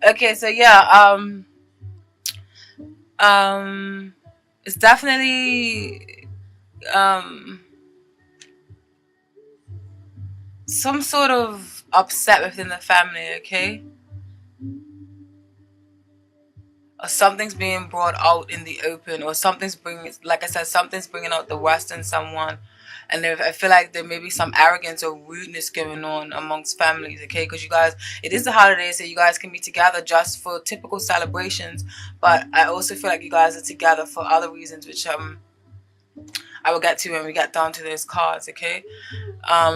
Okay, so yeah, um, it's definitely some sort of upset within the family. Okay, or something's being brought out in the open, or something's bringing, like I said, something's bringing out the worst in someone. And I feel like there may be some arrogance or rudeness going on amongst families, okay? Because you guys, it is the holidays, so you guys can be together just for typical celebrations. But I also feel like you guys are together for other reasons, which I will get to when we get down to those cards, okay?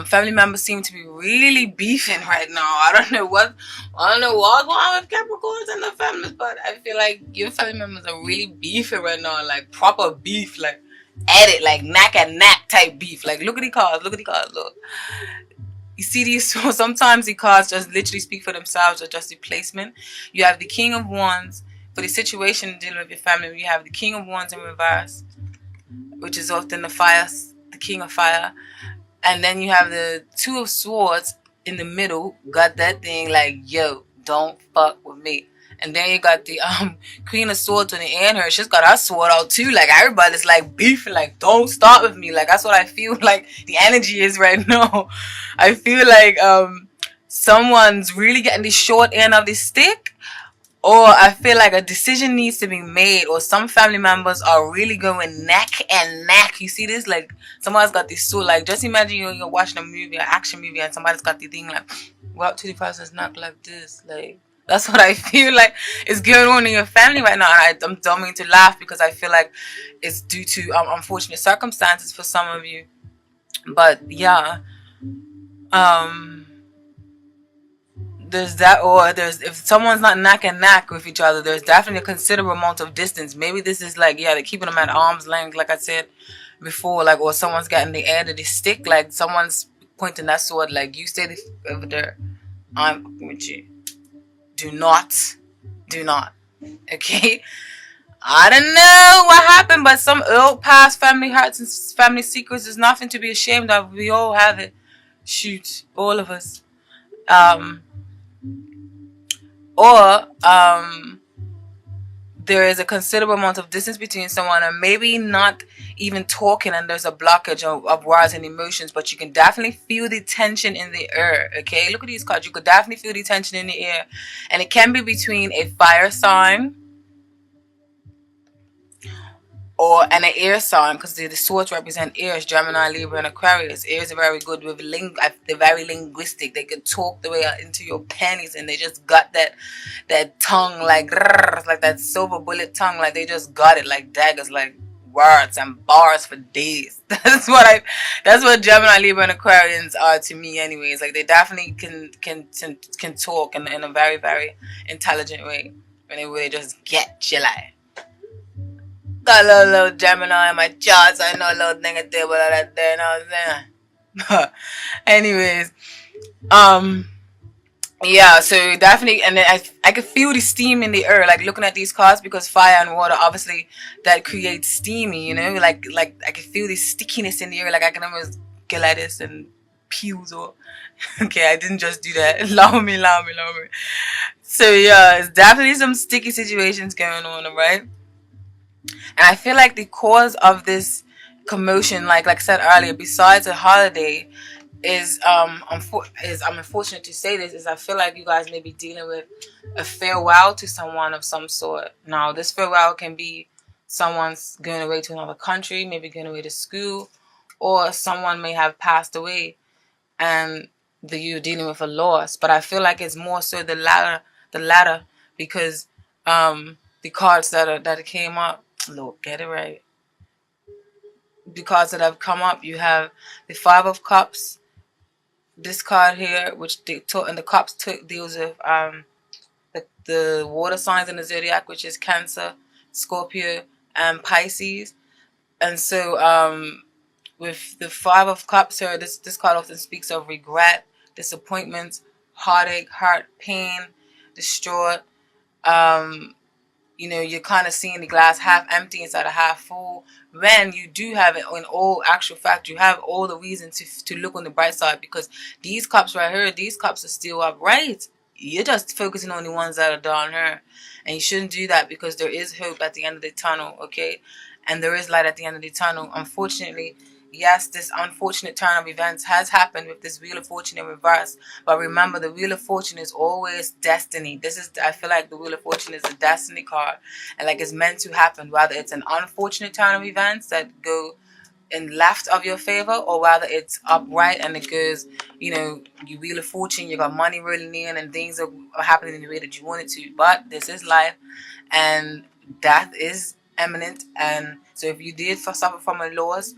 Family members seem to be really beefing right now. I don't know what's going on with Capricorns and the families, but I feel like your family members are really beefing right now, like proper beef, like at it, like knack and knack type beef. Like look at the cards, look. You see these, so sometimes the cards just literally speak for themselves or just the placement. You have the King of Wands for the situation dealing with your family. You have the King of Wands in reverse, which is often the King of Fire. And then you have the Two of Swords in the middle. Got that thing like, yo, don't fuck with me. And then you got the Queen of Swords on the end her. She's got her sword out too. Like everybody's like beefing, like, don't start with me. Like that's what I feel like the energy is right now. I feel like someone's really getting the short end of the stick, or I feel like a decision needs to be made, or some family members are really going neck and neck. You see this? Like, somebody's got this sword. Like, just imagine you're watching a movie, an action movie, and somebody's got the thing, like, go up to the person's neck like this. Like, that's what I feel like is going on in your family right now. And I don't mean to laugh because I feel like it's due to unfortunate circumstances for some of you. But, yeah. Um, there's that, or there's, if someone's not neck and neck with each other, there's definitely a considerable amount of distance. Maybe this is like, yeah, they're keeping them at arm's length, like I said before, like, or someone's getting the end of the stick, like someone's pointing that sword, like, you stay over there, I'm fucking with you. Do not, okay? I don't know what happened, but some old past family hurts and family secrets is nothing to be ashamed of. We all have it. Shoot, all of us. Um, or there is a considerable amount of distance between someone, and maybe not even talking, and there's a blockage of words and emotions, but you can definitely feel the tension in the air. Okay, look at these cards. You could definitely feel the tension in the air, and it can be between a fire sign or an air sign, because the swords represent airs, Gemini, Libra, and Aquarius. Airs are very good with they're very linguistic. They can talk the way into your panties, and they just got that tongue, like that silver bullet tongue, like they just got it like daggers, like words and bars for days. That's what Gemini, Libra, and Aquarians are to me, anyways. Like they definitely can talk in a very, very intelligent way, and they just get you like. Got a little Gemini in my charts. I know a little negative, but all that there, you know what I'm saying? Anyways, um, yeah, so definitely, and then I could feel the steam in the air, like looking at these cards, because fire and water, obviously, that creates steamy, you know, like I can feel the stickiness in the air, like I can almost get like this and peels or, okay, I didn't just do that. Allow me. So yeah, it's definitely some sticky situations going on, alright? And I feel like the cause of this commotion, like I said earlier, besides a holiday, is I'm unfortunate to say this, is I feel like you guys may be dealing with a farewell to someone of some sort. Now, this farewell can be someone's going away to another country, maybe going away to school, or someone may have passed away, and you're dealing with a loss. But I feel like it's more so the latter, because the cards that came up, look, get it right. The cards that have come up, you have the Five of Cups, this card here, which and the Cups deals with the water signs in the zodiac, which is Cancer, Scorpio, and Pisces. And so with the Five of Cups here, this card often speaks of regret, disappointment, heartache, hurt, pain, distraught. You know, you're kind of seeing the glass half empty instead of half full, when you do have it. In all actual fact, you have all the reason to look on the bright side, because these cups right here, these cups are still upright. you're just focusing on the ones that are down here. And you shouldn't do that, because there is hope at the end of the tunnel, okay? And there is light at the end of the tunnel. Unfortunately, yes, this unfortunate turn of events has happened with this Wheel of Fortune in reverse. But remember, the Wheel of Fortune is always destiny. I feel like the Wheel of Fortune is a destiny card. And like it's meant to happen, whether it's an unfortunate turn of events that go in left of your favor, or whether it's upright and it goes, you Wheel of Fortune, you got money rolling in and things are happening in the way that you want it to. But this is life, and death is imminent. And so if you did suffer from a loss,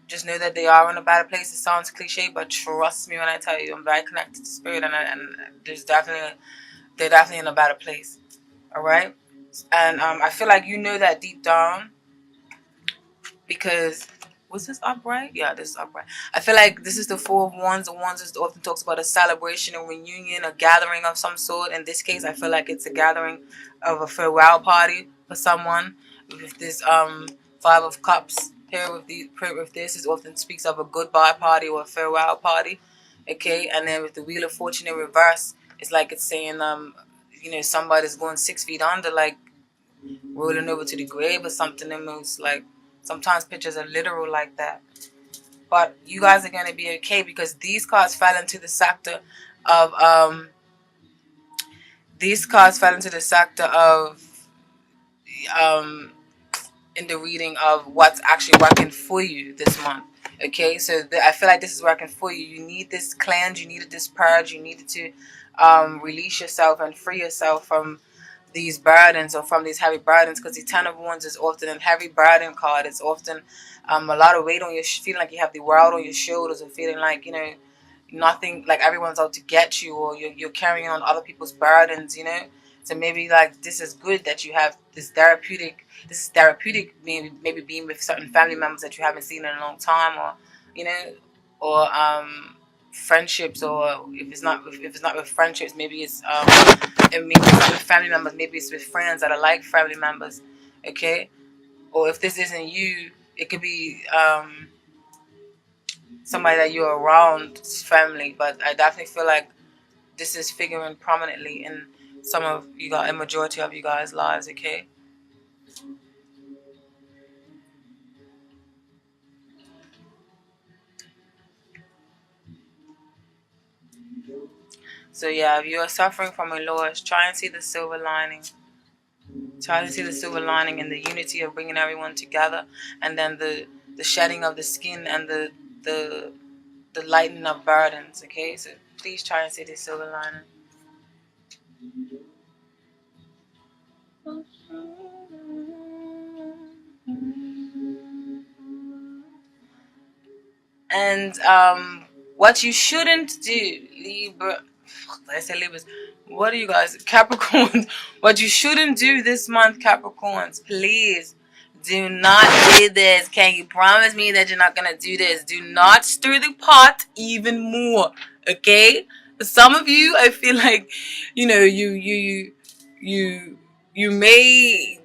just know that they are in a better place. It sounds cliche, but trust me when I tell you, I'm very connected to spirit, and they're definitely in a better place. All right. And I feel like that deep down, because was this upright? Yeah, this is upright. I feel like this is the Four of Wands. The Wands is often talks about a celebration, a reunion, a gathering of some sort. In this case, I feel like it's a gathering of a farewell party for someone. With this Five of Cups here, with this, it often speaks of a goodbye party or a farewell party. Okay, and then with the Wheel of Fortune in reverse, it's like it's saying somebody's going 6 feet under, like rolling over to the grave or something. Almost like sometimes pictures are literal like that. But you guys are going to be okay, because these cards fell into the sector of in the reading of what's actually working for you this month. Okay, so I feel like this is working for you. You need this cleanse, you needed this purge, you needed to release yourself and free yourself from these burdens, or from these heavy burdens, because the Ten of Wands is often a heavy burden card. It's often a lot of weight on your, feeling like you have the world on your shoulders, or feeling like nothing, like everyone's out to get you, or you're carrying on other people's burdens. So maybe like this is good that you have this therapeutic. This is therapeutic, maybe being with certain family members that you haven't seen in a long time, or friendships, or if it's not with friendships, maybe it's with family members, maybe it's with friends that are like family members, okay? Or if this isn't you, it could be somebody that you're around, family. But I definitely feel like this is figuring prominently in a majority of you guys' lives, okay? So yeah, if you are suffering from a loss, try and see the silver lining. Try to see the silver lining in the unity of bringing everyone together, and then the shedding of the skin, and the lightening of burdens. Okay, so please try and see the silver lining. And what you shouldn't do, Libra. I say Libras. What are you guys, Capricorns? What you shouldn't do this month, Capricorns, please do not do this. Can you promise me that you're not gonna do this? Do not stir the pot even more, okay? Some of you, I feel like, you may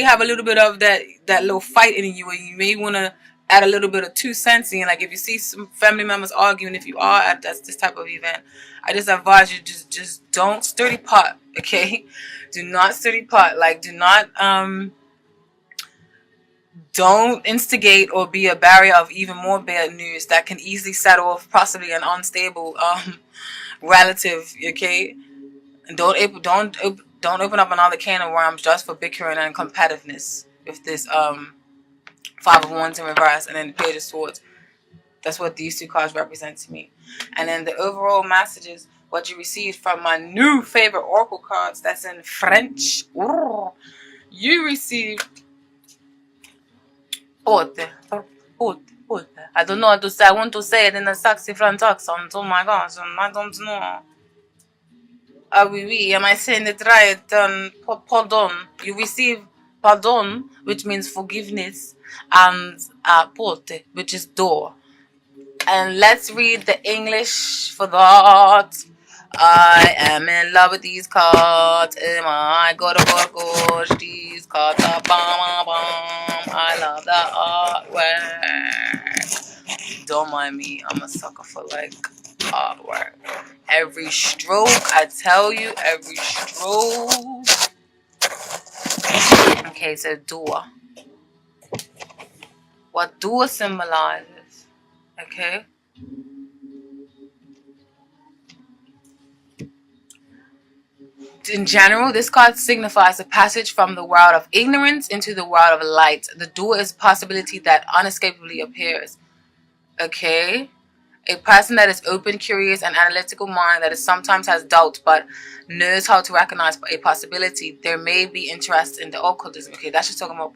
have a little bit of that little fight in you, or you may want to add a little bit of 2 cents in. Like if you see some family members arguing, if you are at this type of event, I just advise you just don't stir the pot, okay? Do not stir the pot. Like don't instigate or be a barrier of even more bad news that can easily set off possibly an unstable relative, okay? And don't open up another can of worms just for bickering and competitiveness with this Five of Wands in reverse, and then the Page of Swords. That's what these two cards represent to me. And then the overall messages, what you received from my new favorite oracle cards, that's in French. You received Pote. I don't know how to say. I want to say it in a sexy French accent. Oh my gosh, I don't know. Ah oui, oui. Am I saying it right? Pardon. You receive pardon, which means forgiveness, and porte, which is door. And let's read the English for that. I am in love with these cards. Am I gonna gosh, these cards are bomb. I love the artwork. Don't mind me. I'm a sucker for like hard work. Every stroke, I tell you, every stroke. Okay, so dua. What dua symbolizes, okay? In general, this card signifies a passage from the world of ignorance into the world of light. The dua is a possibility that unescapably appears, okay? A person that is open, curious, and analytical mind that is sometimes has doubt but knows how to recognize a possibility. There may be interest in the occultism. Okay, that's just talking about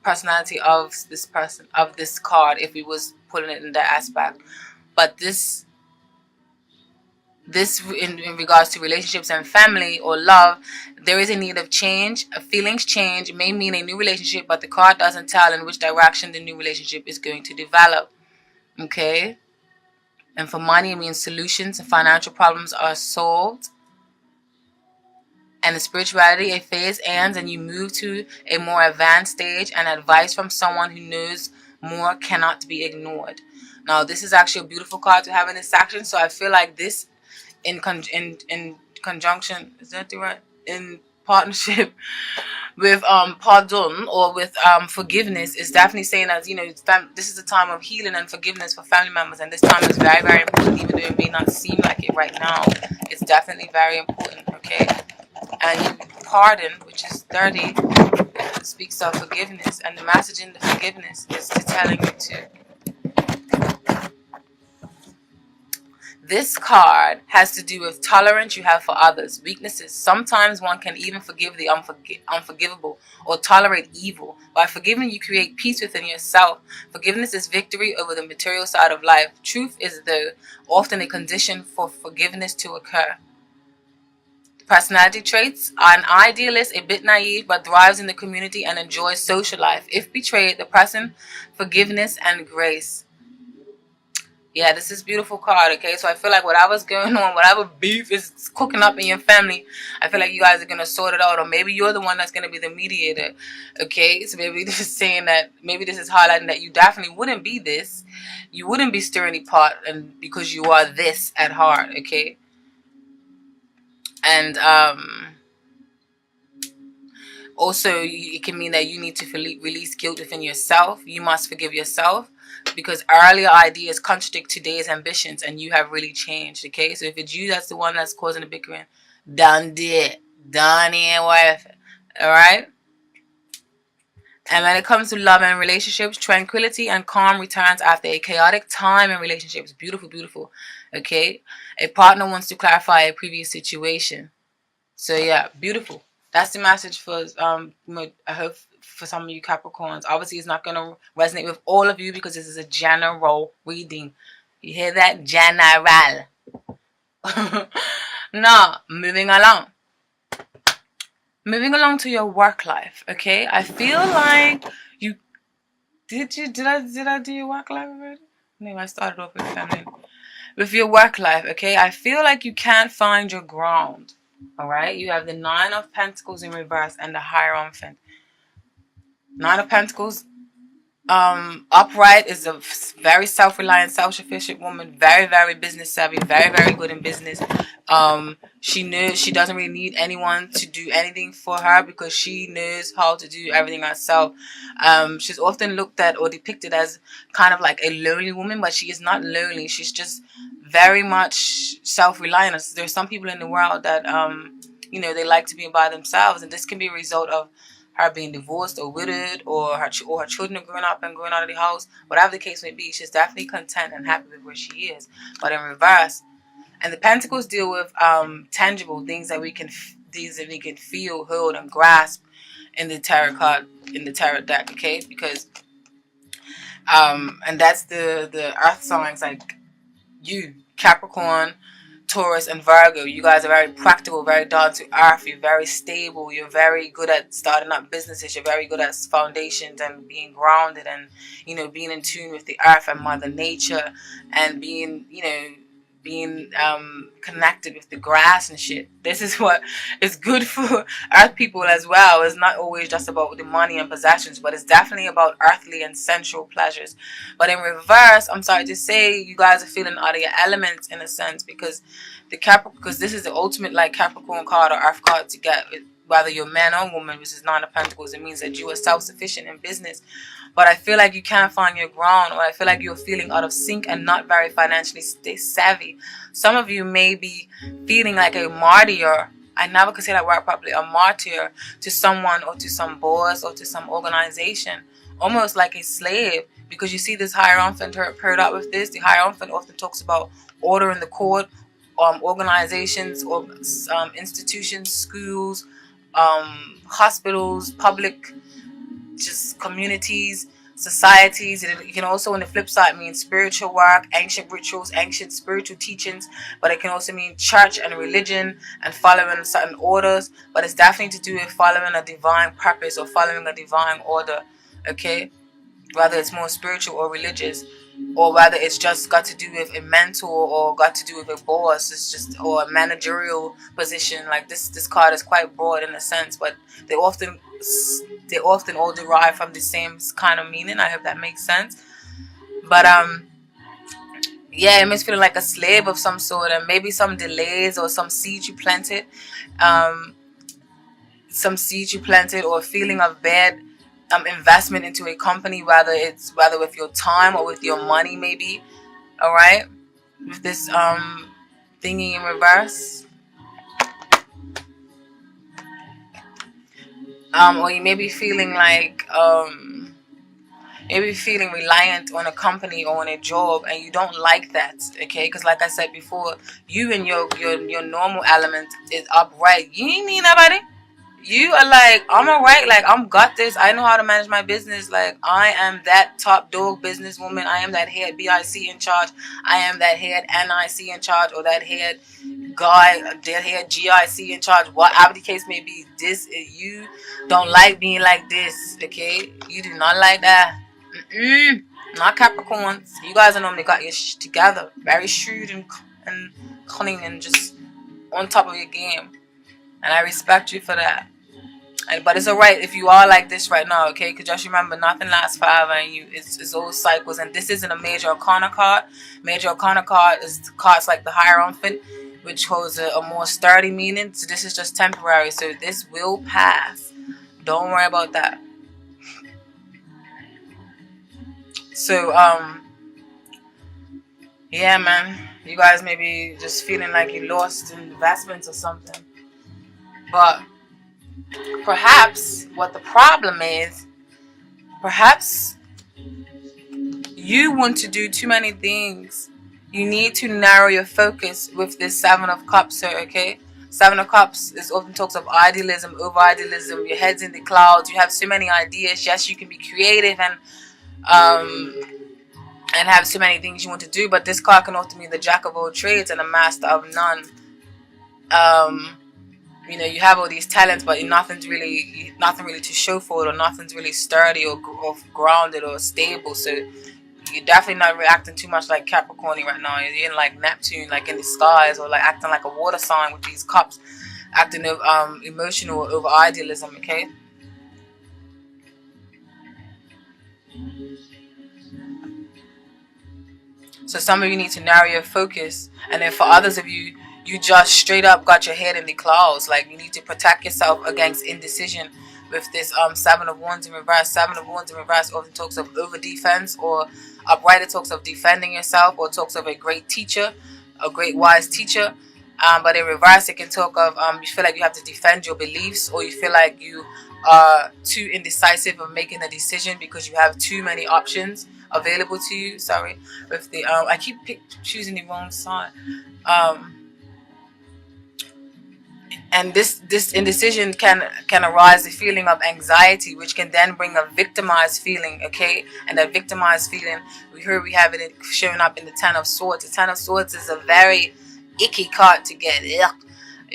personality of this person, of this card, if we was putting it in that aspect. But this in regards to relationships and family or love, there is a need of change. Feelings change may mean a new relationship, but the card doesn't tell in which direction the new relationship is going to develop. Okay? And for money, it means solutions and financial problems are solved. And in spirituality, a phase ends and you move to a more advanced stage, and advice from someone who knows more cannot be ignored. Now, this is actually a beautiful card to have in this section, so I feel like this in conjunction, is that the right? In partnership with pardon or with forgiveness is definitely saying that, this is a time of healing and forgiveness for family members, and this time is very, very important, even though it may not seem like it right now. It's definitely very important, okay? And pardon, which is 30, speaks of forgiveness, and the message in the forgiveness is to telling you to. This card has to do with tolerance you have for others, weaknesses. Sometimes one can even forgive the unforgivable or tolerate evil. By forgiving, you create peace within yourself. Forgiveness is victory over the material side of life. Truth is, though, often a condition for forgiveness to occur. Personality traits: an idealist, a bit naive, but thrives in the community and enjoys social life. If betrayed, the person, forgiveness and grace. Yeah, this is beautiful card, okay? So I feel like whatever's going on, whatever beef is cooking up in your family, I feel like you guys are going to sort it out. Or maybe you're the one that's going to be the mediator, okay? So maybe this is saying that, maybe this is highlighting that you definitely wouldn't be this. You wouldn't be stirring the pot, and because you are this at heart, okay? And also, it can mean that you need to release guilt within yourself. You must forgive yourself, because earlier ideas contradict today's ambitions, and you have really changed, okay? So if it's you that's the one that's causing the bickering, done it worth it, all right? And when it comes to love and relationships, tranquility and calm returns after a chaotic time in relationships. Beautiful, beautiful, okay? A partner wants to clarify a previous situation. So yeah, beautiful. That's the message for I hope for some of you Capricorns. Obviously, it's not going to resonate with all of you because this is a general reading. You hear that? General. Now, moving along. Moving along to your work life, okay? I feel like you did I do your work life already? No, I started off with feminine. With your work life, okay? I feel like you can't find your ground. All right, you have the Nine of Pentacles in reverse and the Hierophant. Nine of Pentacles upright is a very self-reliant, self-sufficient woman, very, very business savvy, very, very good in business. She knows she doesn't really need anyone to do anything for her because she knows how to do everything herself. She's often looked at or depicted as kind of like a lonely woman, but she is not lonely. She's just very much self-reliant. There's some people in the world that they like to be by themselves, and this can be a result of her being divorced or widowed, or her children are growing up and going out of the house. Whatever the case may be, she's definitely content and happy with where she is. But in reverse, and the Pentacles deal with tangible things that we can feel, hold, and grasp in the tarot card, in the tarot deck, okay? Because and that's the earth signs like you, Capricorn, Taurus, and Virgo. You guys are very practical, very down to earth. You're very stable. You're very good at starting up businesses. You're very good at foundations and being grounded, and being in tune with the earth and Mother Nature, and being being connected with the grass and shit. This is what is good for earth people as well. It's not always just about the money and possessions, but it's definitely about earthly and sensual pleasures. But in reverse, I'm sorry to say, you guys are feeling out of your elements in a sense, because because this is the ultimate like Capricorn card or earth card to get, whether you're man or woman, which is Nine of Pentacles. It means that you are self-sufficient in business. But I feel like you can't find your ground, or I feel like you're feeling out of sync and not very financially savvy. Some of you may be feeling like a martyr. I never could say that word properly. A martyr to someone or to some boss or to some organization. Almost like a slave. Because you see this Hierophant paired up with this. The Hierophant often talks about order in the court, organizations or institutions, schools, hospitals, public just communities, societies. It can also, on the flip side, mean spiritual work, ancient rituals, ancient spiritual teachings, but it can also mean church and religion and following certain orders. But it's definitely to do with following a divine purpose or following a divine order, okay? Whether it's more spiritual or religious, or whether it's just got to do with a mentor or got to do with a boss. It's just, or a managerial position. Like this card is quite broad in a sense, but they often all derive from the same kind of meaning. I hope that makes sense. But yeah, it makes feeling like a slave of some sort, and maybe some delays or some seeds you planted, or a feeling of bad investment into a company, whether with your time or with your money, maybe. All right, with this thingy in reverse, or you may be feeling like maybe feeling reliant on a company or on a job, and you don't like that, okay? Because like I said before, you and your normal element is upright. You ain't need nobody. You are like, I'm alright, like I'm got this. I know how to manage my business. Like I am that top dog businesswoman. I am that head BIC in charge. I am that head NIC in charge, or that head guy, that head GIC in charge. Whatever the case may be, you don't like being like this, okay? You do not like that. Not Capricorns. You guys are normally got your shit together. Very shrewd and cunning and just on top of your game. And I respect you for that. But it's alright if you are like this right now, okay? Because just remember, nothing lasts forever, and it's all cycles. And this isn't a major arcana card. Major arcana card is cards like the Hierophant, which holds a more sturdy meaning. So this is just temporary. So this will pass. Don't worry about that. So yeah, man, you guys may be just feeling like you lost investments or something. But perhaps what the problem is, perhaps you want to do too many things. You need to narrow your focus with this Seven of Cups, sir, okay? Seven of Cups is often talks of idealism, over idealism. Your head's in the clouds. You have so many ideas. Yes, you can be creative and have so many things you want to do, but this card can also mean the Jack of all trades and the master of none. You know, you have all these talents, but nothing really to show for it, or nothing's really sturdy or grounded or stable. So you're definitely not reacting too much like Capricorn right now. You're in like Neptune, like in the skies, or like acting like a water sign with these cups, acting emotional over idealism, okay? So some of you need to narrow your focus, and then for others of you, you just straight up got your head in the clouds. Like you need to protect yourself against indecision with this Seven of Wands in reverse. Seven of Wands in reverse often talks of over defense, or upright it talks of defending yourself, or talks of a great teacher, a great wise teacher. But in reverse, it can talk of you feel like you have to defend your beliefs, or you feel like you are too indecisive of making a decision because you have too many options available to you. Sorry, with the I keep choosing the wrong side. And this indecision can arise the feeling of anxiety, which can then bring a victimized feeling, okay? And that victimized feeling, we have it showing up in the Ten of Swords. The Ten of Swords is a very icky card to get. Ugh.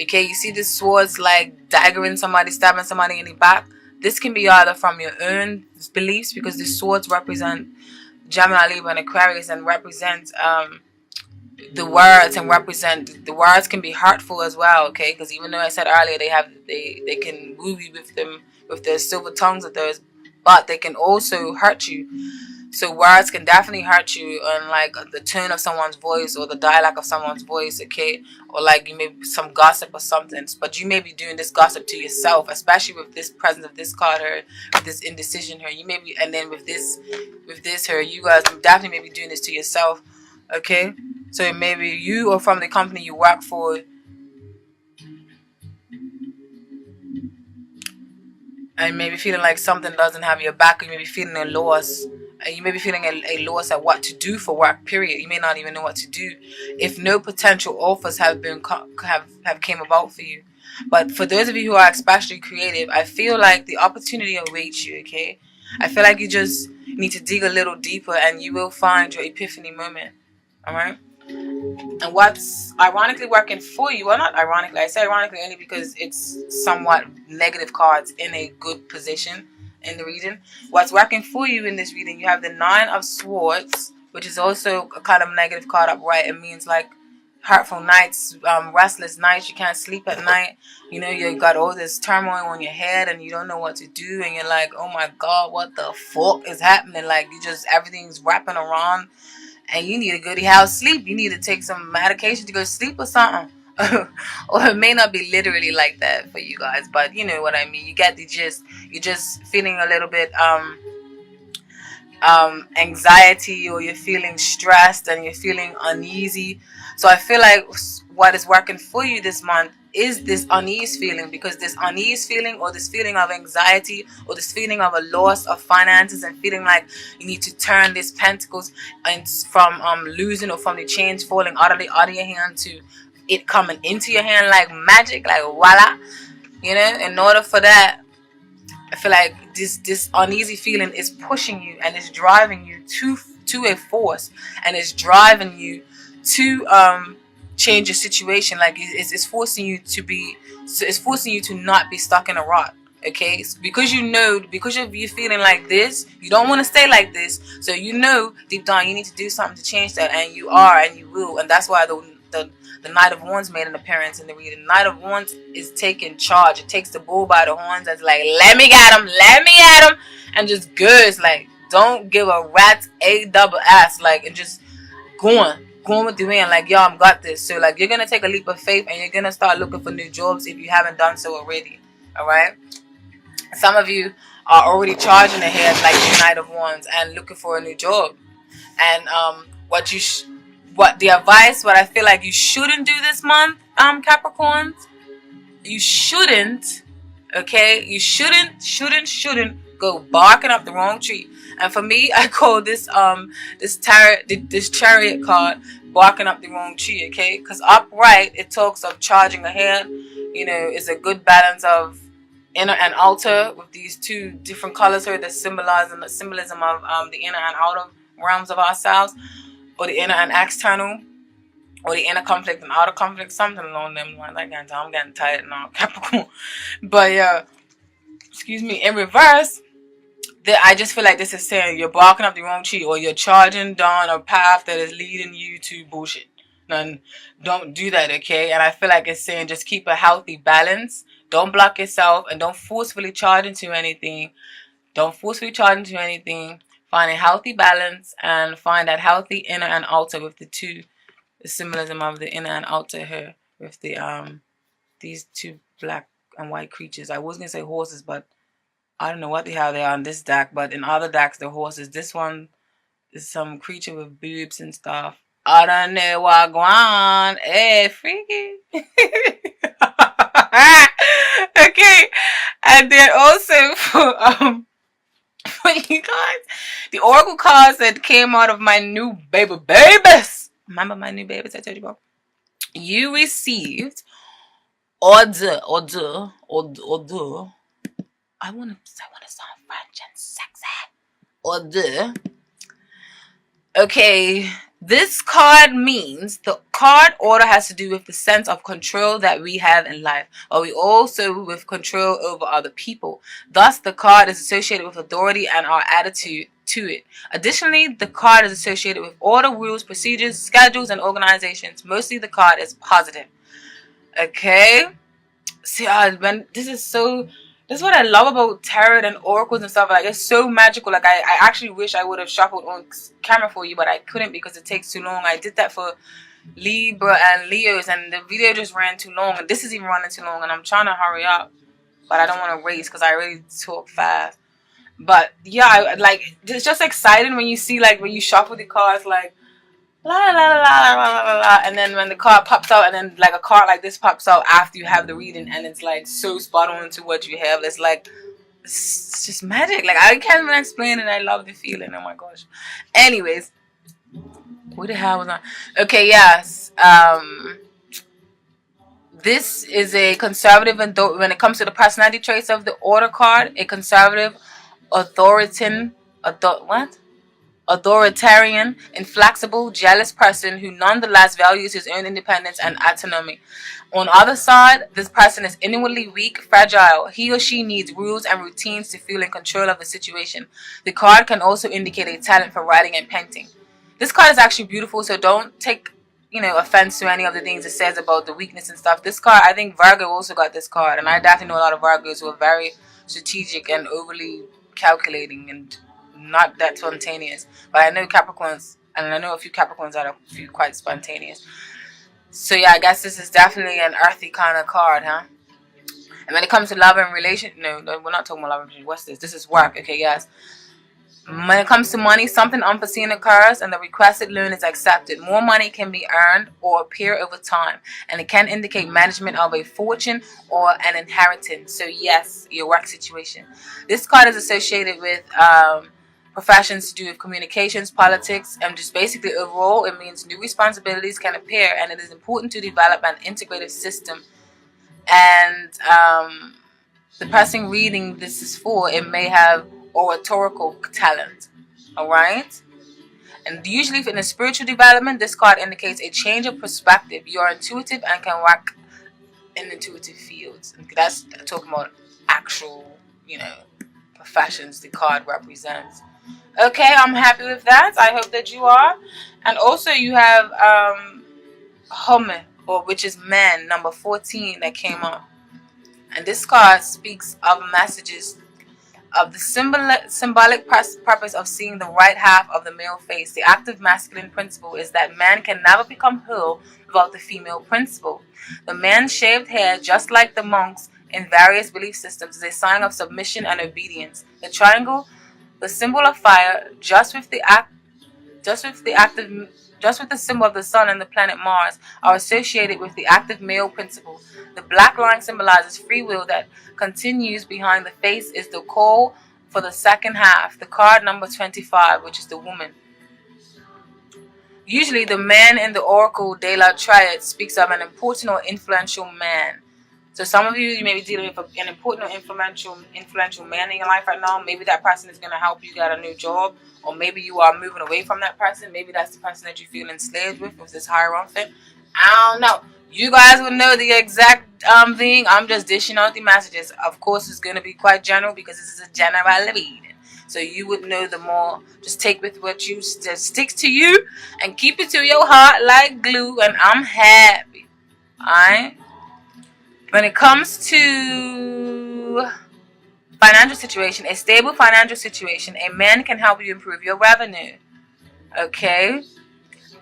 Okay, you see the swords like daggering somebody, stabbing somebody in the back. This can be either from your own beliefs, because the swords represent Gemini, Libra, and Aquarius, and represent the words and represent the words can be hurtful as well, okay? Because even though I said earlier they can woo you with them with their silver tongues of theirs, but they can also hurt you. So words can definitely hurt you on like the tone of someone's voice or the dialect of someone's voice, okay? Or like you may be some gossip or something, but you may be doing this gossip to yourself, especially with this presence of this card here, with this indecision here. You may be, and then with this here, you guys definitely may be doing this to yourself, okay? So maybe you or from the company you work for, and maybe feeling like something doesn't have your back, or you may be feeling a loss. You may be feeling a loss at what to do for work, period. You may not even know what to do if no potential offers have came about for you. But for those of you who are especially creative, I feel like the opportunity awaits you, okay? I feel like you just need to dig a little deeper and you will find your epiphany moment, all right? And what's ironically working for you, well, not ironically, I say ironically only because it's somewhat negative cards in a good position in the reading. What's working for you in this reading, you have the Nine of Swords, which is also a kind of negative card upright. It means like hurtful nights, restless nights, you can't sleep at night. You know, you got all this turmoil on your head and you don't know what to do, and you're like, oh my god, what the fuck is happening? Like, you just, everything's wrapping around and you need a goody house sleep. You need to take some medication to go sleep or something. Or it may not be literally like that for you guys, but you know what I mean. You get the gist. You're just feeling a little bit anxiety, or you're feeling stressed and you're feeling uneasy. So I feel like what is working for you this month is this unease feeling, because this unease feeling or this feeling of anxiety or this feeling of a loss of finances and feeling like you need to turn these pentacles and from losing or from the chains falling out of your hand to it coming into your hand like magic, like voila, you know. In order for that, I feel like this uneasy feeling is pushing you and it's driving you to a force, and it's driving you to change your situation. Like it's forcing you to be, it's forcing you to not be stuck in a rut. Okay, because you know, because you're feeling like this, you don't want to stay like this. So you know deep down you need to do something to change that, and you are, and you will. And that's why the Knight of Wands made an appearance in the reading. Knight of Wands is taking charge. It takes the bull by the horns. That's like, let me get him, and just goes like, don't give a rat's a double ass, like, and just going with the wind, like, yo, I'm got this. So like, you're gonna take a leap of faith and you're gonna start looking for new jobs if you haven't done so already. All right. Some of you are already charging ahead like the Knight of Wands and looking for a new job. And what the advice, what I feel like you shouldn't do this month, Capricorns, you shouldn't, okay, you shouldn't go barking up the wrong tree. And for me, I call this this chariot card barking up the wrong tree, okay? Because upright, it talks of charging ahead. You know, it's a good balance of inner and outer with these two different colors here that symbolize the symbolism of the inner and outer realms of ourselves, or the inner and external, or the inner conflict and outer conflict, something along them lines. I'm getting tired now, Capricorn. But yeah, excuse me. In reverse, I just feel like this is saying you're barking up the wrong tree, or you're charging down a path that is leading you to bullshit. And don't do that, okay? And I feel like it's saying just keep a healthy balance. Don't block yourself, and don't forcefully charge into anything. Find a healthy balance and find that healthy inner and outer with the symbolism of the inner and outer here with the these two black and white creatures. I was gonna say horses, but I don't know what the hell they are on this deck. But in other decks, they're horses. This one is some creature with boobs and stuff. I don't know what going on. Hey, freaky. Okay, and then also for you guys, the oracle cards that came out of my new babies. Remember my new babies I told you about? You received order. I wanna sound French and sexy. Order. Okay, this card means the card order has to do with the sense of control that we have in life, or we also with control over other people. Thus, the card is associated with authority and our attitude to it. Additionally, the card is associated with order, rules, procedures, schedules, and organizations. Mostly the card is positive. Okay? See, man, this is what I love about tarot and oracles and stuff. Like, it's so magical. Like, I actually wish I would have shuffled on camera for you, but I couldn't because it takes too long. I did that for Libra and Leos, and the video just ran too long, and this is even running too long, and I'm trying to hurry up, but I don't want to race because I really talk fast. But yeah, like, it's just exciting when you see, like, when you shuffle the cards, like, la la la la la la la, and then when the card pops out, and then like a card like this pops out after you have the reading, and it's like so spot on to what you have. It's like, it's just magic. Like, I can't even explain it. I love the feeling. Oh my gosh. Anyways, what the hell was I? Okay, yes. This is a conservative, and when it comes to the personality traits of the order card, a conservative, authoritarian, authoritarian, inflexible, jealous person who nonetheless values his own independence and autonomy. On the other side, this person is inwardly weak, fragile. He or she needs rules and routines to feel in control of the situation. The card can also indicate a talent for writing and painting. This card is actually beautiful, so don't take offense to any of the things it says about the weakness and stuff. This card, I think Virgo also got this card, and I definitely know a lot of Virgos who are very strategic and overly calculating and not that spontaneous. But I know Capricorns, and I know a few Capricorns that are quite spontaneous. So yeah, I guess this is definitely an earthy kind of card, huh? And when it comes to love and relation, no, we're not talking about love and relation. What's this? This is work. Okay, yes. When it comes to money, something unforeseen occurs and the requested loan is accepted. More money can be earned or appear over time, and it can indicate management of a fortune or an inheritance. So yes, your work situation. This card is associated with professions to do with communications, politics, and just basically overall it means new responsibilities can appear, and it is important to develop an integrated system. And the person reading this is for, it may have oratorical talent. Alright? And usually in a spiritual development, this card indicates a change of perspective. You are intuitive and can work in intuitive fields. And that's talking about actual, professions the card represents. Okay, I'm happy with that. I hope that you are. And also you have Home, which is man, number 14 that came up. And this card speaks of messages of the symbolic purpose of seeing the right half of the male face. The active masculine principle is that man can never become whole without the female principle. The man's shaved hair, just like the monks in various belief systems, is a sign of submission and obedience. The triangle, the symbol of fire, just with the symbol of the sun and the planet Mars, are associated with the active male principle. The black line symbolizes free will that continues behind the face, is the call for the second half. The card number 25, which is the woman. Usually the man in the Oracle de la Triad speaks of an important or influential man. So some of you may be dealing with an important or influential man in your life right now. Maybe that person is going to help you get a new job, or maybe you are moving away from that person. Maybe that's the person that you feel enslaved with this hierophant. I don't know. You guys will know the exact thing. I'm just dishing out the messages. Of course, it's going to be quite general because this is a general reading. So you would know the more. Just take with what you sticks to you and keep it to your heart like glue. And I'm happy. Alright? When it comes to financial situation, a stable financial situation, a man can help you improve your revenue. Okay?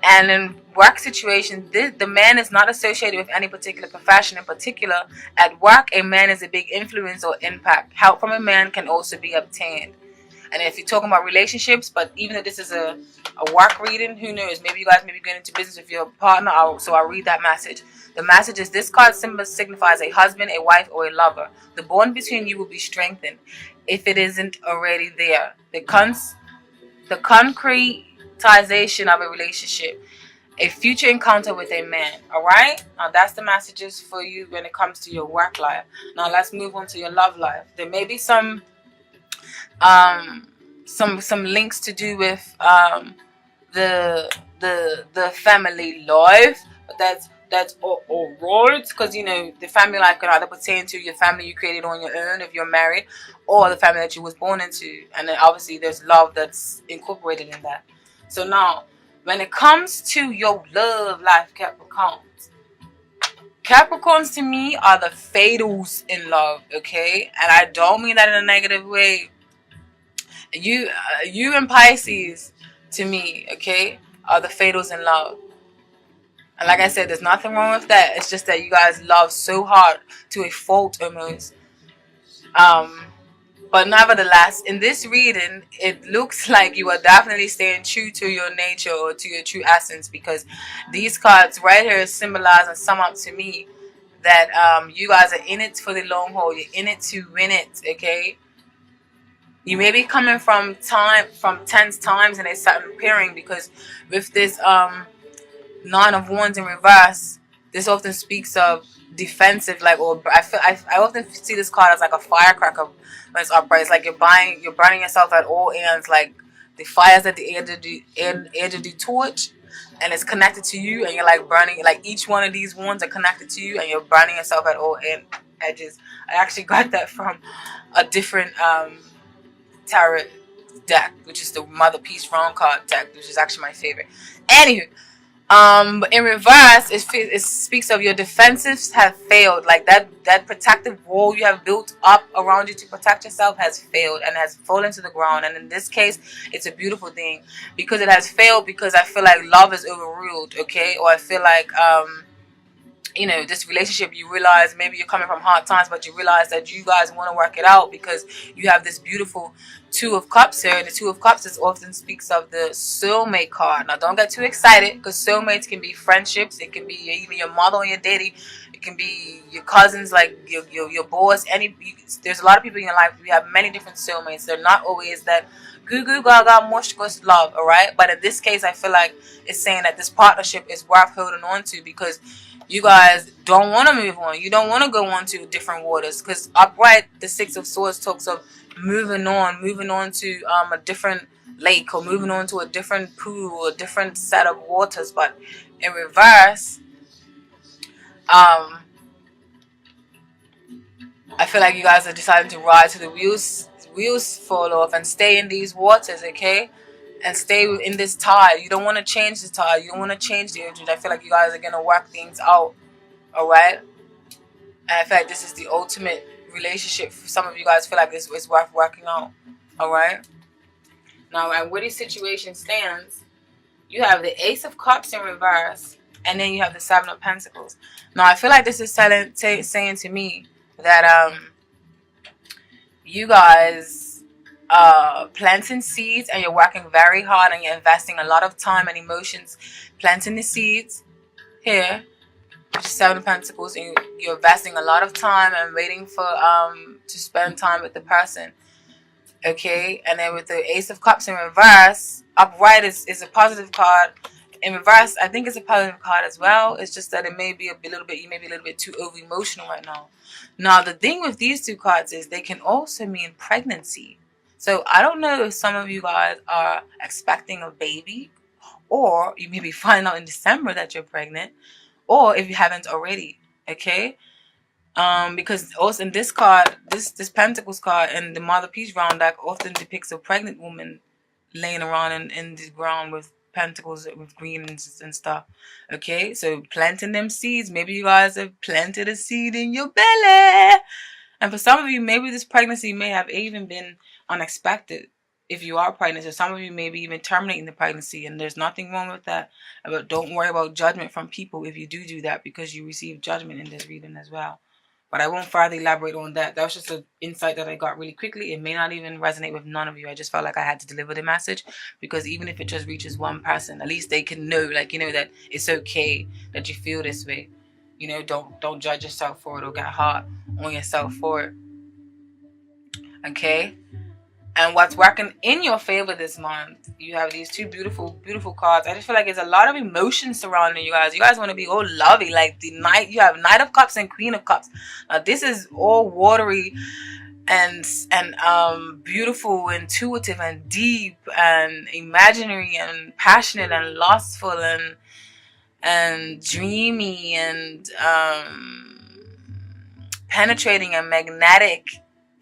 And in work situation, the man is not associated with any particular profession in particular. At work, a man is a big influence or impact. Help from a man can also be obtained. And if you're talking about relationships, but even if this is a work reading, who knows? Maybe you guys may be going into business with your partner, so I'll read that message. The message is, this card symbol signifies a husband, a wife, or a lover. The bond between you will be strengthened if it isn't already there. The concretization of a relationship, a future encounter with a man. Alright? Now that's the messages for you when it comes to your work life. Now let's move on to your love life. There may be some links to do with the family life, but that's that's all right, because you know the family life can either pertain to your family you created on your own if you're married, or the family that you was born into, and then obviously there's love that's incorporated in that. So now, when it comes to your love life, Capricorns to me are the fatals in love, okay? And I don't mean that in a negative way. You and Pisces, to me, okay, are the fatals in love. And like I said, there's nothing wrong with that. It's just that you guys love so hard to a fault almost. Um, but nevertheless, in this reading, it looks like you are definitely staying true to your nature or to your true essence, because these cards right here symbolize and sum up to me that you guys are in it for the long haul. You're in it to win it, okay? You may be coming from tense times and it's sudden appearing, because with this Nine of Wands in reverse, this often speaks of defensive, like, or I often see this card as like a firecracker when it's upright. It's like you're burning yourself at all ends, like the fire's at the edge of the torch, and it's connected to you, and you're like burning. Like each one of these wands are connected to you, and you're burning yourself at all edges. I actually got that from a different tarot deck, which is the Mother Peace Round card deck, which is actually my favorite. Anywho, but in reverse, it speaks of your defensives have failed. Like that protective wall you have built up around you to protect yourself has failed and has fallen to the ground. And in this case, it's a beautiful thing because it has failed, because I feel like love is overruled, okay? Or I feel like you know, this relationship, you realize maybe you're coming from hard times, but you realize that you guys want to work it out because you have this beautiful Two of Cups here. And the Two of Cups is often speaks of the soulmate card. Now, don't get too excited, because soulmates can be friendships. It can be even your mother or your daddy. It can be your cousins, like your boss. There's a lot of people in your life. We have many different soulmates. They're not always that goo goo gaga mush gush love, all right? But in this case, I feel like it's saying that this partnership is worth holding on to, because you guys don't want to move on. You don't want to go on to different waters, because upright, the Six of Swords talks of moving on to a different lake, or moving on to a different pool or a different set of waters. But in reverse, I feel like you guys are deciding to ride till the wheels fall off and stay in these waters, okay? And stay in this tide. You don't want to change the tide. You don't want to change the energy. I feel like you guys are going to work things out. Alright? And in fact, this is the ultimate relationship. Some of you guys feel like this is worth working out. Alright? Now, and where this situation stands, you have the Ace of Cups in reverse. And then you have the Seven of Pentacles. Now, I feel like this is saying to me that you guys planting seeds, and you're working very hard, and you're investing a lot of time and emotions planting the seeds here, which is Seven of Pentacles, and you're investing a lot of time and waiting for to spend time with the person, okay? And then with the Ace of Cups in reverse, upright is a positive card. In reverse, I think it's a positive card as well. It's just that it may be you may be a little bit too over emotional right now. Now, the thing with these two cards is they can also mean pregnancy. So I don't know if some of you guys are expecting a baby, or you maybe find out in December that you're pregnant, or if you haven't already, okay? Because also in this card, this Pentacles card and the Mother Peace Round deck often depicts a pregnant woman laying around in the ground with pentacles, with greens and stuff, okay? So planting them seeds. Maybe you guys have planted a seed in your belly. And for some of you, maybe this pregnancy may have even been unexpected if you are pregnant. So some of you may be even terminating the pregnancy, and there's nothing wrong with that. But don't worry about judgment from people if you do that, because you receive judgment in this reading as well. But I won't further elaborate on that. That was just an insight that I got really quickly. It may not even resonate with none of you. I just felt like I had to deliver the message, because even if it just reaches one person, at least they can know, like, you know, that it's okay that you feel this way. You know, don't judge yourself for it or get hard on yourself for it. Okay? And what's working in your favor this month, you have these two beautiful, beautiful cards. I just feel like there's a lot of emotion surrounding you guys. You guys want to be all lovey. Like the Knight, you have Knight of Cups and Queen of Cups. Now this is all watery and beautiful, intuitive and deep and imaginary and passionate and lustful and and dreamy and penetrating and magnetic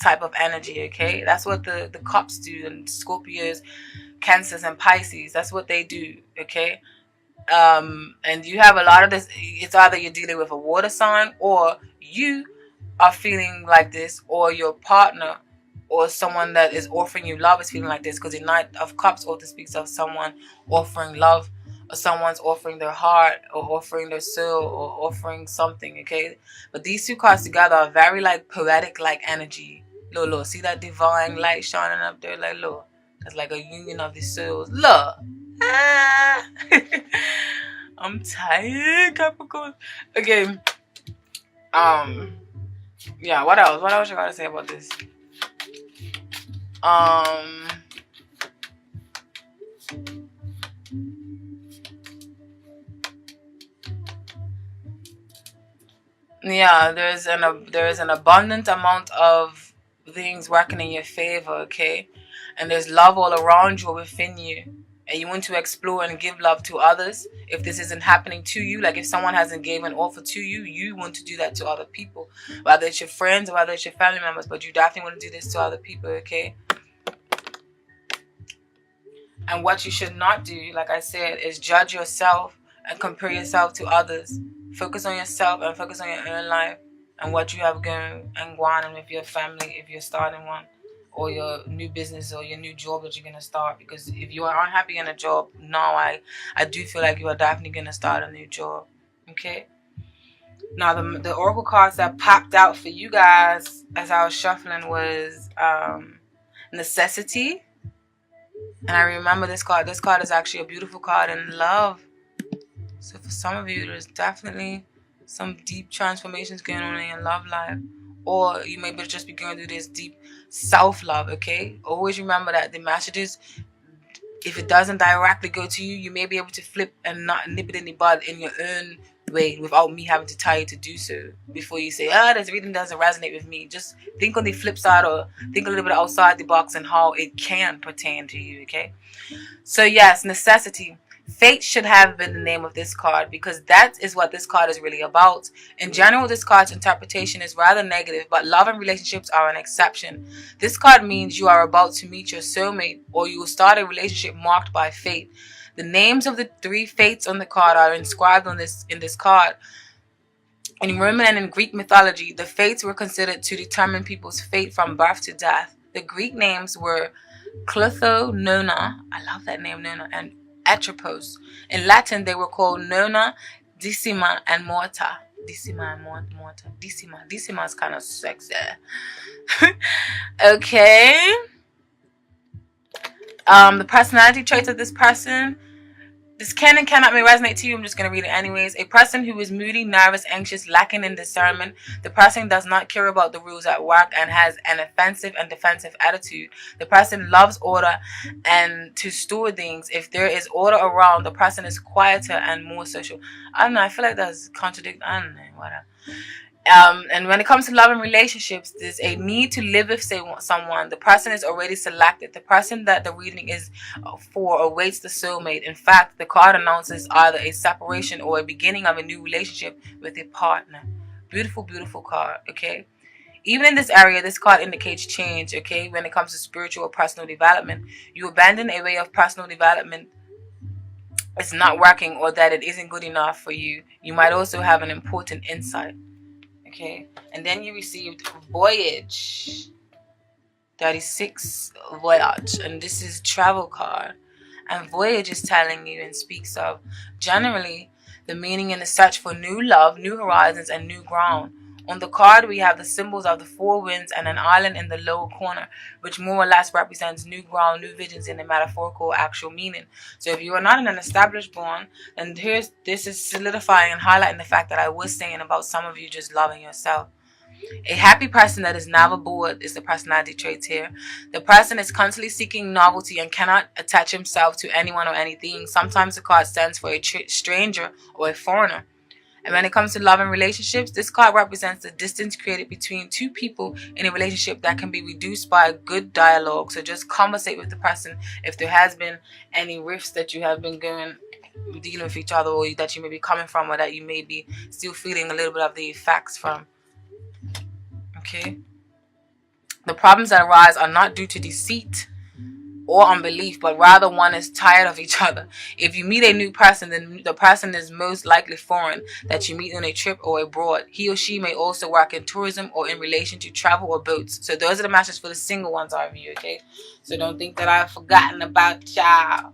type of energy. Okay, that's what the cups do, and Scorpios, Cancers, and Pisces. That's what they do. Okay. And you have a lot of this. It's either you're dealing with a water sign, or you are feeling like this, or your partner or someone that is offering you love is feeling like this, because the Knight of Cups often speaks of someone offering love, or someone's offering their heart, or offering their soul, or offering something. Okay, but these two cards together are very like poetic like energy. Look, see that divine light shining up there, like look, that's like a union of the souls. Look. Ah. I'm tired, Capricorn. Okay. Yeah, what else? What else you gotta say about this? Yeah, there is an abundant amount of things working in your favor, okay? And there's love all around you, within you. And you want to explore and give love to others. If this isn't happening to you, like if someone hasn't given an offer to you, you want to do that to other people. Whether it's your friends or whether it's your family members, but you definitely want to do this to other people, okay? And what you should not do, like I said, is judge yourself and compare yourself to others. Focus on yourself and focus on your own life and what you have going and on with your family if you're starting one, or your new business or your new job that you're going to start. Because if you are unhappy in a job, now I do feel like you are definitely going to start a new job. Okay? Now, the oracle cards that popped out for you guys as I was shuffling was necessity. And I remember this card. This card is actually a beautiful card in love. So for some of you, there's definitely some deep transformations going on in your love life. Or you may just be going through this deep self-love, okay? Always remember that the messages, if it doesn't directly go to you, you may be able to flip and not nip it in the bud in your own way without me having to tell you to do so. Before you say, this reading doesn't resonate with me, just think on the flip side, or think a little bit outside the box and how it can pertain to you, okay? So yes, necessity. Fate should have been the name of this card, because that is what this card is really about. In general, this card's interpretation is rather negative, but love and relationships are an exception. This card means you are about to meet your soulmate, or you will start a relationship marked by fate. The names of the 3 fates on the card are inscribed in this card. In Roman and in Greek mythology, the fates were considered to determine people's fate from birth to death. The Greek names were Clotho, Nona, I love that name, Nona, and Atropos. In Latin, they were called Nona, Decima, and Morta. Decima and Morta. Decima is kind of sexy. Okay. The personality traits of this person. This can and cannot may resonate to you. I'm just going to read it anyways. A person who is moody, nervous, anxious, lacking in discernment. The person does not care about the rules at work and has an offensive and defensive attitude. The person loves order and to store things. If there is order around, the person is quieter and more social. I don't know. I feel like that's contradict. I don't know. Whatever. And when it comes to love and relationships, there's a need to live with someone. The person is already selected. The person that the reading is for awaits the soulmate. In fact, the card announces either a separation or a beginning of a new relationship with a partner. Beautiful, beautiful card, okay? Even in this area, this card indicates change, okay? When it comes to spiritual or personal development, you abandon a way of personal development. It's not working, or that it isn't good enough for you. You might also have an important insight. Okay, and then you received Voyage 36 Voyage, and this is travel card. And Voyage is telling you and speaks of generally the meaning in the search for new love, new horizons, and new ground. On the card, we have the symbols of the 4 winds and an island in the lower corner, which more or less represents new ground, new visions in the metaphorical actual meaning. So if you are not in an established bond, then this is solidifying and highlighting the fact that I was saying about some of you just loving yourself. A happy person that is never bored is the personality traits here. The person is constantly seeking novelty and cannot attach himself to anyone or anything. Sometimes the card stands for a stranger or a foreigner. And when it comes to love and relationships, this card represents the distance created between 2 people in a relationship that can be reduced by good dialogue. So just conversate with the person if there has been any rifts that you have been going dealing with each other, or that you may be coming from, or that you may be still feeling a little bit of the effects from. Okay? The problems that arise are not due to deceit or unbelief, but rather one is tired of each other. If you meet a new person, then the person is most likely foreign that you meet on a trip or abroad. He or she may also work in tourism or in relation to travel or boats. So those are the messages for the single ones, are you, okay? So don't think that I've forgotten about y'all.